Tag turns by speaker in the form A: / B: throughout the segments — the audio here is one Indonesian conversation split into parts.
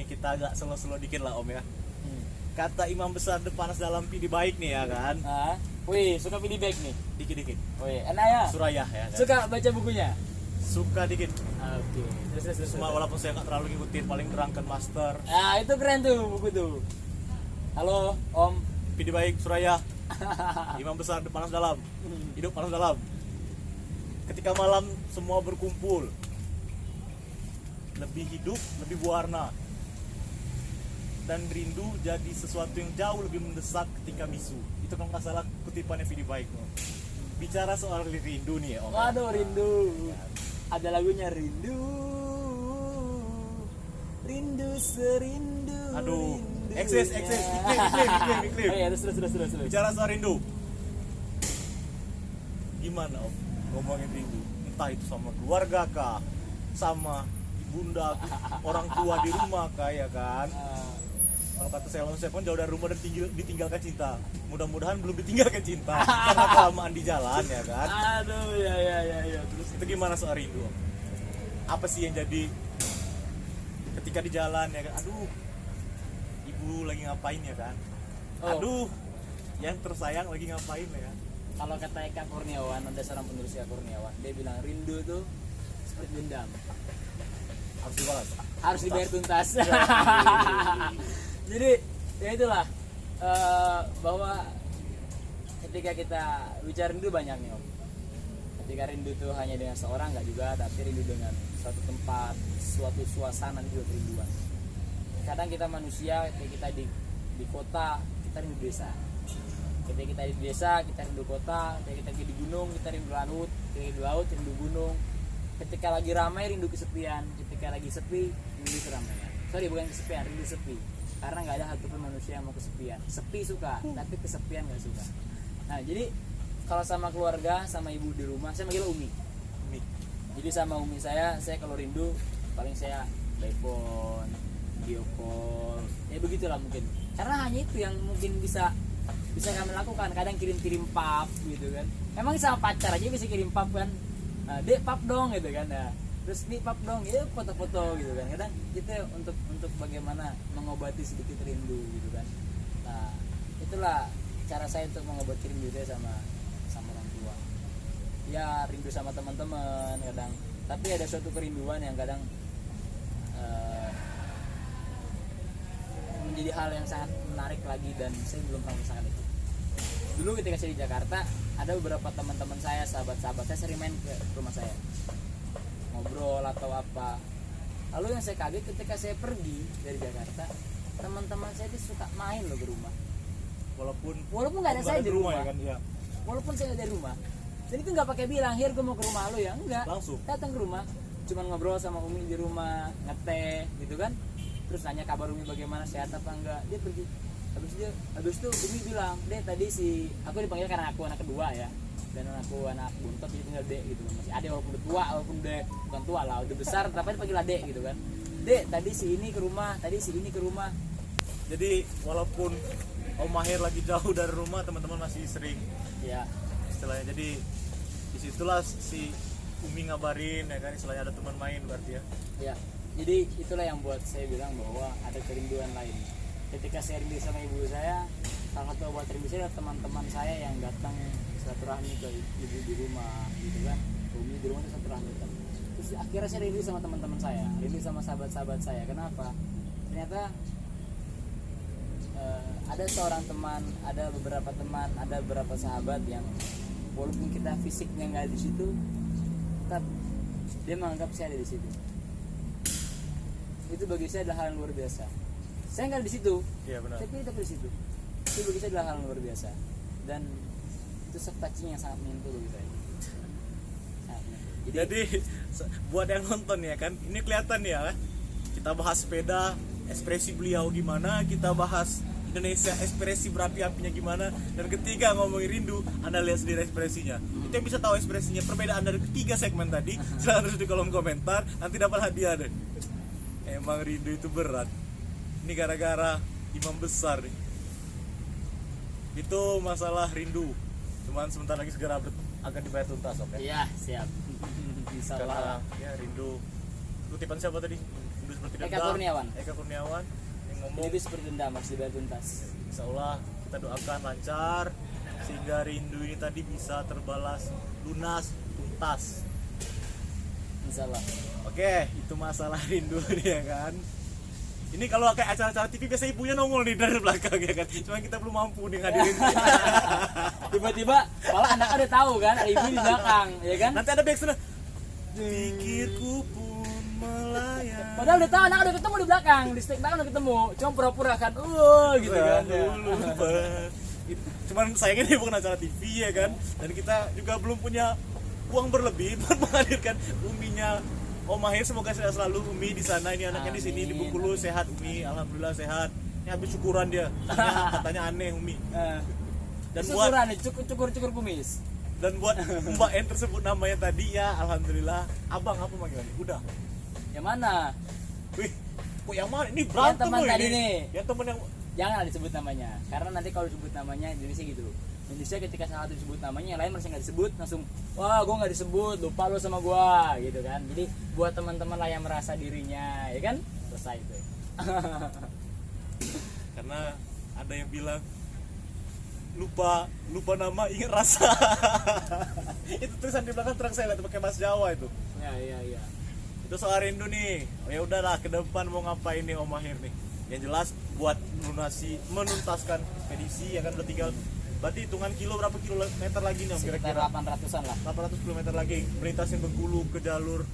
A: Ini kita agak slow-slow dikit lah Om ya. Kata imam besar Panas Dalam Pidi Baik nih ya kan.
B: Wih, suka pilih back nih.
A: Dikit-dikit.
B: Wih, enak ya.
A: Surayah ya kan.
B: Suka baca bukunya.
A: Suka dikit.
B: Oke. Terus.
A: Cuma walaupun saya nggak terlalu ngikutin, paling Drunken Master.
B: Itu keren tuh buku tuh. Halo, Om.
A: Pidi Baik Surayah. Imam besar Panas Dalam. Hidup panas dalam. Ketika malam semua berkumpul. Lebih hidup, lebih berwarna. Dan rindu jadi sesuatu yang jauh lebih mendesak ketika bisu. Itu kalau nggak salah kutipannya Pidi Baik. Bicara soal rindu nih ya Om.
B: Waduh, rindu. Ada lagunya Rindu. Rindu serindu.
A: Aduh,
B: rindunya.
A: eksis, iklim.
B: Oh iya, terus.
A: Bicara soal rindu. Gimana Om ngomongin rindu? Entah itu sama keluarga kah, sama ibunda, orang tua di rumah kah ya kan? Kalau kata saya pun jauh dari rumah dan ditinggalkan cinta. Mudah-mudahan belum ditinggalkan cinta karena kelamaan di jalan ya kan.
B: Aduh, ya.
A: Terus itu gimana soal rindu? Apa sih yang jadi ketika di jalan ya kan? Aduh, ibu lagi ngapain ya kan? Aduh, yang tersayang lagi ngapain ya kan?
B: Kalau kata Eka Kurniawan, ada seorang penulis Eka Kurniawan, dia bilang rindu itu seperti dendam.
A: Harus dibalas.
B: Harus dibayar tuntas. Jadi ya itulah bahwa ketika kita bicara rindu banyak nih Om. Ketika rindu itu hanya dengan seorang nggak juga, tapi rindu dengan suatu tempat, suatu suasana juga kerinduan. Kadang kita manusia, ketika kita di kota, kita rindu desa. Ketika kita di desa, kita rindu kota. Ketika kita di gunung, kita rindu laut. Ketika di laut, rindu gunung. Ketika lagi ramai, rindu kesepian. Ketika lagi sepi, rindu keramaian. Sorry, bukan kesepian, rindu sepi. Karena nggak ada satupun manusia yang mau kesepian. Sepi suka, tapi kesepian nggak suka. Nah, jadi kalau sama keluarga, sama ibu di rumah, saya manggil Umi. Jadi sama Umi saya kalau rindu paling saya by phone, video call, ya begitulah mungkin. Karena hanya itu yang mungkin bisa kami lakukan. Kadang kirim pap gitu kan. Emang sama pacar aja bisa kirim pap kan. Nah, Dek pap dong gitu kan. Nah, terus nih pap dong, ya foto-foto gitu kan. Kadang kita untuk bagaimana mengobati sedikit rindu gitu kan. Nah, itulah cara saya untuk mengobati rindu saya sama orang tua. Ya rindu sama teman-teman kadang. Tapi ada suatu kerinduan yang kadang menjadi hal yang sangat menarik lagi dan saya belum pernah merasakan itu. Dulu ketika saya di Jakarta, ada beberapa teman-teman saya, sahabat-sahabat saya sering main ke rumah saya, ngobrol atau apa. Lalu yang saya kaget ketika saya pergi dari Jakarta, teman-teman saya itu suka main loh ke rumah. Walaupun nggak ada saya di rumah,
A: ya kan? Ya.
B: Walaupun saya nggak dari rumah. Dan itu nggak pakai bilang, "Hir, gue mau ke rumah lo ya." Enggak.
A: Langsung
B: Datang ke rumah, cuman ngobrol sama Umi di rumah, ngeteh gitu kan. Terus nanya kabar Umi bagaimana, sehat apa enggak. Dia pergi. Habis itu Umi bilang, "Dek, tadi aku dipanggil karena aku anak kedua ya. Dan aku anak buntot jadi tinggal Dek gitu. Masih ada walaupun udah tua, walaupun bukan tua lah, udah besar tapi dipanggil Dek gitu kan. Dek, tadi si ini ke rumah, tadi si ini ke rumah."
A: Jadi walaupun Om Mahir lagi jauh dari rumah, teman-teman masih sering
B: Ya,
A: istilahnya. Jadi disitulah si Umi ngabarin ya kan, istilahnya ada teman main berarti ya.
B: ya. Jadi itulah yang buat saya bilang bahwa ada kerinduan lain. Ketika saya rindu sama ibu saya, salah satu buat rindu saya adalah teman-teman saya yang datang silaturahmi ke ibu di rumah gitu kan. Umi di rumah itu silaturahmi kan. Terus akhirnya saya rindu sama teman-teman saya, rindu sama sahabat-sahabat saya. Kenapa? Ternyata ada seorang teman, ada beberapa teman, ada beberapa sahabat yang walaupun kita fisiknya nggak di situ, tetap dia menganggap saya ada di situ. Itu bagi saya adalah hal yang luar biasa. Saya nggak di situ,
A: Iya benar.
B: tapi tetap di situ. Itu bagi saya adalah hal yang luar biasa dan itu soft touching yang sangat menyentuh bagi saya.
A: Jadi buat yang nonton ya kan, ini kelihatan ya, kita bahas sepeda, ekspresi beliau gimana, kita bahas Indonesia, ekspresi berapi-apinya gimana, dan ketika ngomongin rindu, Anda lihat sendiri ekspresinya. Itu yang bisa tahu ekspresinya, perbedaan dari ketiga segmen tadi. Silahkan tulis di kolom komentar, nanti dapat hadiah deh. Emang rindu itu berat. Ini gara-gara imam besar nih. Itu masalah rindu. Cuman sebentar lagi segera akan dibayar tuntas, oke?
B: Iya, siap. Insyaallah.
A: Karena ya rindu. Kutipan siapa tadi? seperti
B: Eka
A: dendam.
B: Kurniawan.
A: Eka Kurniawan yang ngomong
B: Jadi itu seperti dendam harus dibayar tuntas.
A: insya Allah kita doakan lancar sehingga rindu ini tadi bisa terbalas lunas tuntas.
B: Insya Allah.
A: Oke, itu masalah rindu nih ya kan. Ini kalau kayak acara-acara TV biasa ibunya nongol nih dari belakang ya kan. Cuma kita belum mampu nih ngadirin.
B: Tiba-tiba malah anak ada tahu kan, ada ibu di belakang, ya kan?
A: Nanti ada backsound. Pikirku pun melayang.
B: Padahal udah tahu anak udah ketemu di belakang, di stick belakang udah ketemu. Cuma pura-pura kan, gitu kan. Ya.
A: Lupa. Cuman sayangnya ini bukan acara TV ya kan. Dan kita juga belum punya uang berlebih buat menghadirkan Uminya Om Mahir. Semoga sehat selalu Umi di sana. Ini anaknya di sini di
B: Amin.
A: Bengkulu sehat Umi. Alhamdulillah sehat. Ini habis syukuran dia. Katanya aneh Umi. Dan buat
B: Syukuran nih, cukur kumis.
A: dan buat Mbak N tersebut namanya tadi ya alhamdulillah. Abang apa panggilannya? Udah.
B: Yang mana?
A: Wih, kok yang mana? Ini berantem
B: teman
A: loh
B: tadi
A: ini.
B: nih.
A: Yang teman yang
B: Jangan disebut namanya, karena nanti kalau disebut namanya Indonesia gitu. Indonesia ketika salah satu disebut namanya, yang lain masih nggak disebut, langsung wah gue nggak disebut, lupa lo sama gua, gitu kan. Jadi buat teman-teman lah yang merasa dirinya, ya kan, selesai itu.
A: karena ada yang bilang lupa nama ingat rasa. Itu tulisan di belakang terang saya lihat pakai bahasa Jawa itu.
B: Iya.
A: Itu soal rindu nih. Oh, ya udahlah ke depan mau ngapain nih Om Mahir nih. Yang jelas buat menuntaskan ekspedisi ya kan udah tinggal berarti hitungan berapa kilometer lagi nih Om
B: Sekitar
A: kira-kira
B: 800-an lah.
A: 800 km lagi melintasin Bengkulu ke jalur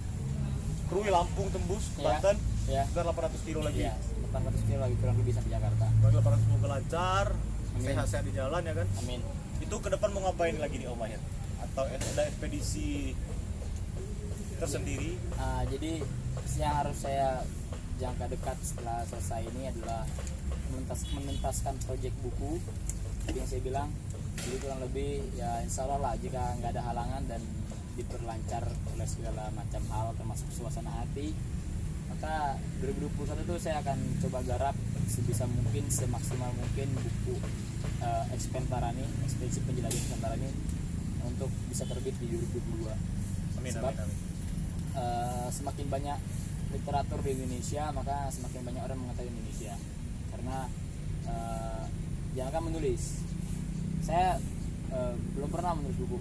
A: Krui Lampung tembus ke
B: Iya.
A: Banten
B: Iya.
A: sekitar 800 kilo lagi.
B: Iya, 800 kilo lagi kurang lebih sampai Jakarta.
A: Bagi 800 semoga lancar,
B: Amin.
A: sehat-sehat di jalan ya kan.
B: Amin.
A: Itu ke depan mau ngapain lagi nih Om Mahir? Atau ada ekspedisi tersendiri?
B: Jadi yang harus saya jangka dekat setelah selesai ini adalah menuntaskan proyek buku. Jadi yang saya bilang, jadi kurang lebih ya insya Allah lah jika nggak ada halangan dan diperlancar oleh segala macam hal termasuk suasana hati, maka 2021 itu saya akan coba garap sebisa mungkin, semaksimal mungkin buku ekspedisi penjelajahan Nusantara ini untuk bisa terbit di 2022.
A: Amin,
B: Sebab,
A: amin, amin.
B: Semakin banyak literatur di Indonesia maka semakin banyak orang mengetahui Indonesia karena jangan kan menulis. Saya belum pernah menulis buku,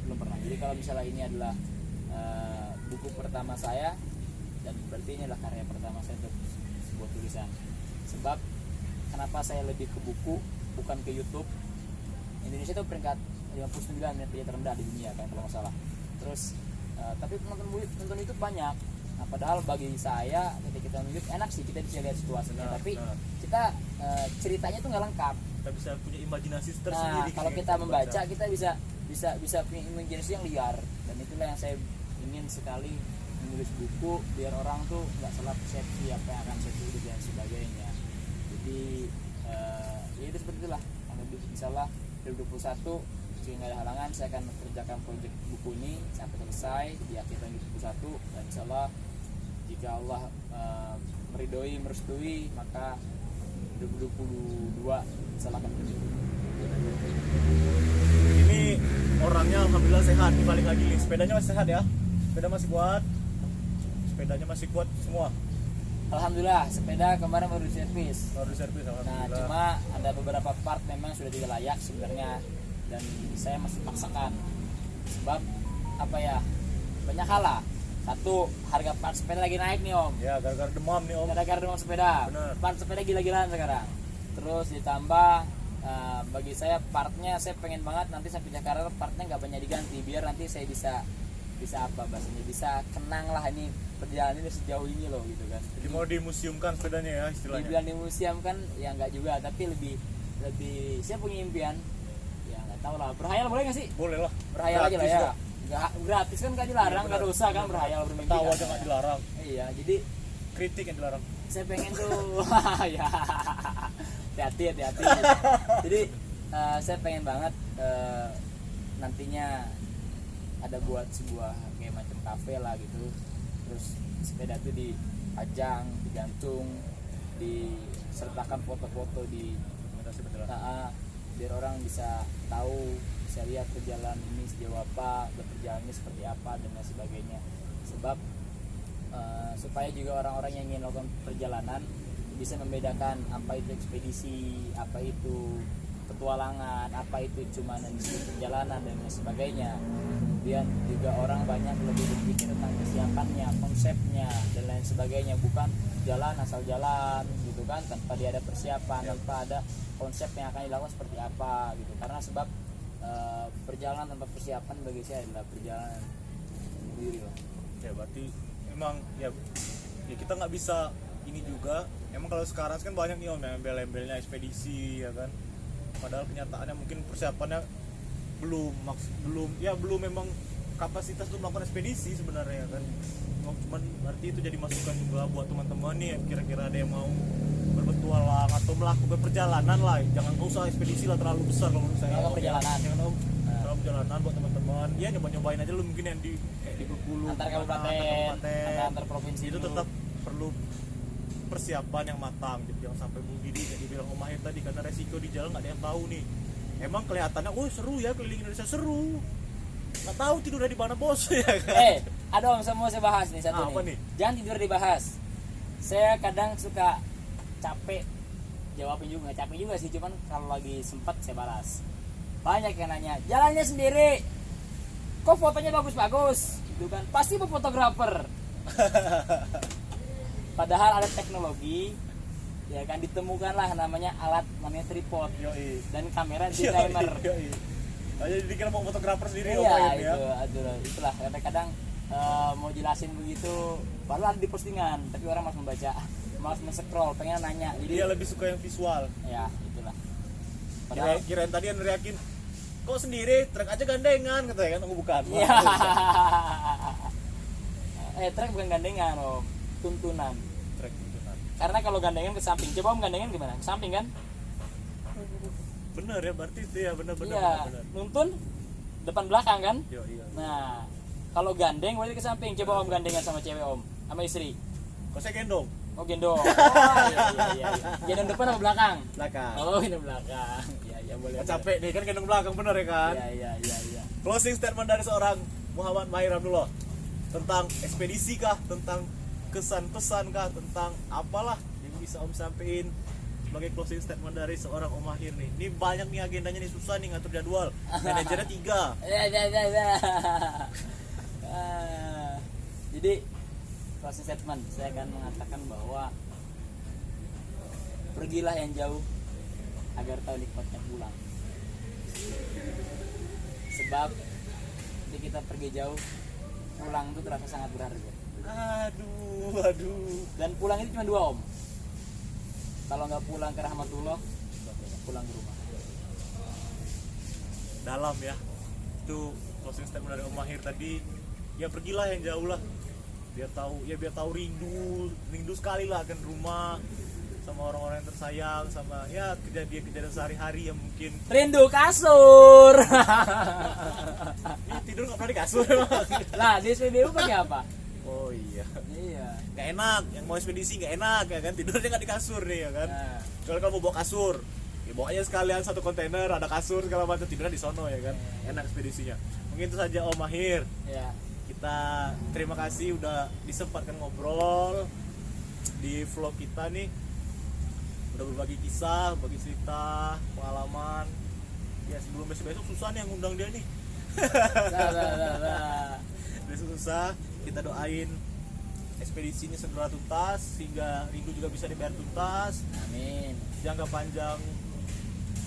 B: belum pernah. Jadi kalau misalnya ini adalah buku pertama saya, dan berarti ini adalah karya pertama saya untuk sebuah tulisan. Sebab kenapa saya lebih ke buku bukan ke YouTube? Indonesia itu peringkat 59 ya terendah di dunia kan kalau nggak salah. Terus tapi penonton YouTube banyak. Nah, padahal bagi saya ketika kita nonton YouTube enak sih, kita bisa lihat situasinya, tapi kita ceritanya tuh nggak lengkap.
A: Kita bisa punya imajinasi
B: Nah,
A: tersendiri.
B: kalau kita membaca kita bisa punya imajinasi yang liar, dan itulah yang saya ingin sekali menulis buku biar orang tuh nggak salah persepsi apa yang akan saya tulis dan sebagainya. Jadi ya itu seperti itulah. Insyaallah 2021 jika nggak ada halangan saya akan mengerjakan proyek buku ini sampai selesai di akhir tahun 2021, dan insyaallah jika Allah meridhoi merestui maka 2022 insyaallah akan berjaya.
A: Ini orangnya alhamdulillah sehat, dibalik lagi nih sepedanya masih sehat ya, sepeda masih kuat, sepedanya masih kuat semua.
B: Alhamdulillah sepeda kemarin baru diservis.
A: Baru diservis
B: Nah,
A: alhamdulillah.
B: cuma ada beberapa part memang sudah tidak layak sebenarnya, dan saya masih paksakan. Sebab apa ya? Banyak hal lah. Satu, harga part sepeda lagi naik nih Om.
A: Ya gara-gara demam nih Om.
B: Gara-gara demam sepeda.
A: Bener.
B: Part sepeda gila-gilaan sekarang. Terus ditambah bagi saya partnya saya pengen banget nanti sampai Jakarta partnya nggak banyak diganti biar nanti saya bisa apa bahasanya, bisa kenang lah ini perjalanan ini sejauh ini loh gitu kan.
A: Jadi mau dimuseumkan sepedanya ya istilahnya.
B: Dibilang di museum kan ya nggak juga, tapi lebih saya punya impian ya nggak tahu lah, berhayal boleh nggak sih?
A: Boleh lah.
B: Berhayal aja lah
A: Gratis
B: ya,
A: kok.
B: nggak gratis kan, nggak dilarang,
A: Iya,
B: nggak
A: benar.
B: dosa kan berhayal bermimpi
A: Tahu
B: kan?
A: aja nggak dilarang.
B: Iya, jadi
A: Kritik yang dilarang.
B: saya pengen tuh ya hati-hati. Jadi saya pengen banget nantinya ada buat sebuah kayak macam kafe lah gitu, terus sepeda tuh dipajang, digantung, disertakan foto-foto di biar orang bisa tahu, bisa lihat perjalanan ini sejauh apa, perjalanannya seperti apa dan lain sebagainya. Sebab supaya juga orang-orang yang ingin melakukan perjalanan bisa membedakan apa itu ekspedisi, apa itu petualangan, apa itu cuma perjalanan dan lain sebagainya. Kemudian juga orang banyak lebih berpikir tentang persiapannya, konsepnya dan lain sebagainya, bukan jalan asal jalan gitu kan, tanpa dia ada persiapan, tanpa ada konsep yang akan dilakukan seperti apa gitu. Karena sebab perjalanan tanpa persiapan bagi saya adalah perjalanan sendiri loh.
A: Ya berarti memang ya kita nggak bisa ini juga. Emang kalau sekarang kan banyak nih om yang embel-embelnya ekspedisi ya kan, padahal kenyataannya mungkin persiapannya belum memang kapasitas untuk melakukan ekspedisi sebenarnya ya kan. Cuman berarti itu jadi masukan juga buat teman-teman nih yang kira-kira ada yang mau berpetualang atau melakukan perjalanan lah, jangan usah ekspedisi lah terlalu besar kalau menurut saya.
B: Perjalanan
A: jangan om terlalu perjalanan buat teman-teman ya, nyobain aja lu mungkin yang di Bengkulu,
B: antar kabupaten, antar provinsi
A: itu tetap perlu persiapan yang matang gitu. Jangan sampai Bung Didi kayak dibilang Om Mahir tadi, karena resiko di jalan nggak ada yang tahu nih. Emang kelihatannya seru ya, keliling Indonesia seru, nggak tahu tidurnya di mana bos ya kan.
B: Ada om, mau saya bahas nih satu
A: apa nih?
B: Jangan tidur dibahas. Saya kadang suka capek jawabin juga, nggak capek juga sih, cuman kalau lagi sempat saya balas. Banyak yang nanya, jalannya sendiri kok fotonya bagus-bagus gitu kan, pasti fotografer. Padahal ada teknologi ya kan, ditemukanlah namanya tripod.
A: Yoi.
B: Dan kamera timer.
A: Jadi dikira mau fotografer sendiri
B: Iya, itulah kadang-kadang mau jelasin begitu baru ada di postingan, tapi orang malas membaca, malas men-scroll, pengen nanya. Jadi
A: dia lebih suka yang visual.
B: Ya, itulah. Padahal
A: Kirain tadi yang neriakin, kok sendiri, trek aja gandengan katanya kan, bukan.
B: Iya. Trek bukan gandengan, om. Tuntunan.
A: Trek tuntunan.
B: Karena kalau gandengan ke samping, coba om gandengan gimana? Ke samping kan?
A: Bener ya, berarti itu ya bener.
B: Iya, nuntun depan belakang kan?
A: Iya.
B: Nah, kalau gandeng berarti ke samping. Coba om gandengan sama cewek om, sama istri.
A: Kok saya gendong?
B: Oh gendong. Iya. Gendong depan atau belakang?
A: Belakang.
B: Oh, gendong belakang. Iya boleh.
A: Capek nih kan gendong belakang, bener ya kan?
B: Iya.
A: Closing statement dari seorang Muhammad Mahir Abdullah tentang ekspedisi kah, tentang kesan pesan kah, tentang apalah yang bisa om sampein sebagai closing statement dari seorang Om Mahir nih. Ini banyak nih agendanya nih, susah nih ngatur jadwal. Manajernya 3.
B: Ya. Jadi closing statement saya akan mengatakan bahwa pergilah yang jauh agar tahu nikmatnya pulang. Sebab ketika kita pergi jauh, pulang itu terasa sangat berharga.
A: Aduh.
B: Dan pulang itu cuma 2 om. Kalau nggak pulang ke rahmatullah, pulang ke rumah.
A: Dalam ya. Itu closing statement dari Om Mahir tadi. Ya pergilah yang jauh lah. Biar tahu rindu sekali lah akan rumah, sama orang-orang yang tersayang, sama ya kejadian sehari-hari yang mungkin
B: Rindu kasur.
A: ini tidur nggak pernah di kasur emang.
B: Lah di SPBU pakai apa?
A: Oh iya.
B: Iya.
A: Nggak enak, yang mau ekspedisi nggak enak ya kan, tidurnya nggak di kasur nih ya kan.
B: Nah.
A: Kalau kamu bawa kasur, ya bawa aja sekalian satu kontainer, ada kasur segala macam, tidurnya di sono ya kan. Enak ekspedisinya. Mungkin itu saja Om Mahir.
B: Ya.
A: Kita terima kasih udah disempatkan ngobrol di vlog kita nih. Udah berbagi kisah, berbagi cerita, pengalaman. Ya sebelum besok susah nih yang ngundang dia nih. Besok susah. Kita doain ekspedisinya segera tuntas sehingga rindu juga bisa dibayar tuntas.
B: Amin.
A: Jangka panjang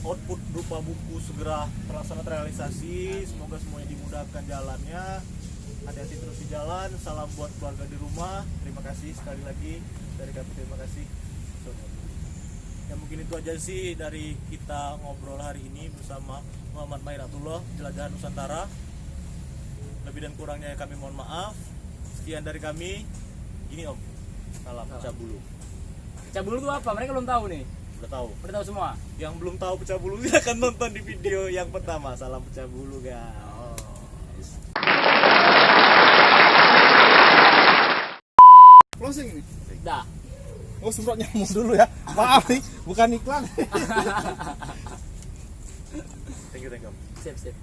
A: output berupa buku segera terrealisasi. Semoga semuanya dimudahkan jalannya. Hati-hati terus di jalan. Salam buat keluarga di rumah. Terima kasih sekali lagi dari kami, terima kasih. Ya mungkin itu aja sih dari kita ngobrol hari ini bersama Muhammad Mahir Abdullah, Jelajahan Nusantara. Lebih dan kurangnya kami mohon maaf. Sekian dari kami. Gini Om, salam pecah bulu.
B: Pecah bulu itu apa? Mereka belum tahu nih.
A: Udah tahu.
B: Udah tahu semua.
A: Yang belum tahu pecah bulu silahkan nonton di video yang pertama. Salam pecah bulu guys.
C: Closing nih.
B: Dah.
C: Oh semprot nyamuk dulu ya. Maaf nih, bukan iklan.
A: Thank you.
B: Sip.